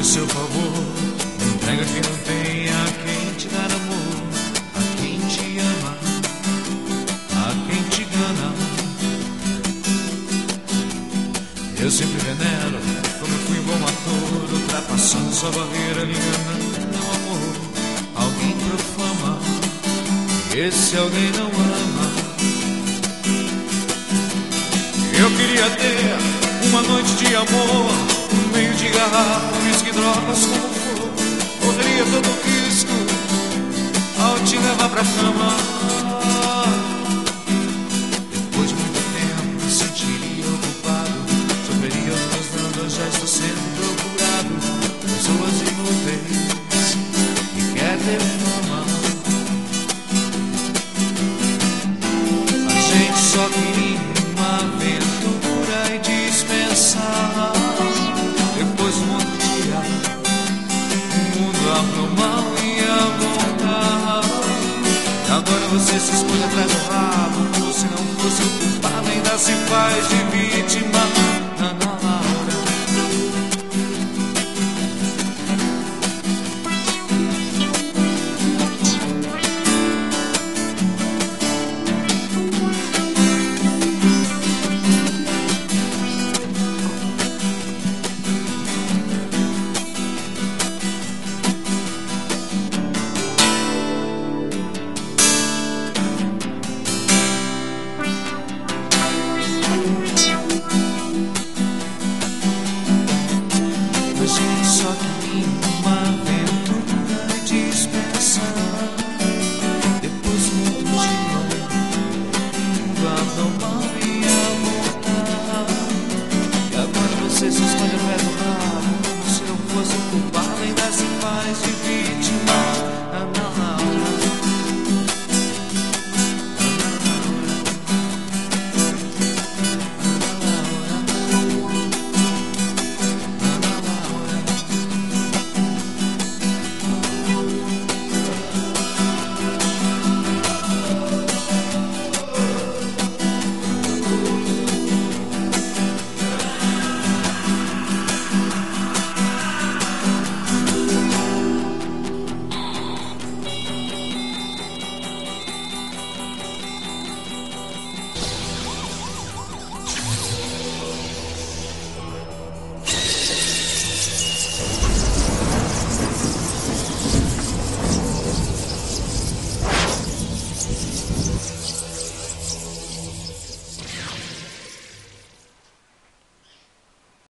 seu favor, entrega quem não tem, a quem te dá amor, a quem te ama, a quem te engana. Eu sempre venero, como eu fui bom ator, ultrapassando sua barreira, lhe enganando, meu amor. Alguém profama, esse alguém não ama. Eu queria ter uma noite de amor, no meio de garrafa, uísque, drogas, como for. Correria todo o risco ao te levar pra cama. Depois de muito tempo me sentiria ocupado, sofreria os meus danos, já estou sendo procurado. Pessoas inúteis que quer ter fama. A gente só queria uma aventura e dispensar. Depois um outro dia o mundo abriu mão e ia voltar. E agora você se esconde atrás do rabo, como se não fosse o culpado, ainda se faz de vítima na hora. A gente só queria uma aventura e dispensar. Depois um outro dia o mundo abriu mão e ia voltar. E agora você se esconde atrás do rabo, como se eu fosse o culpado, ainda se faz de vítima.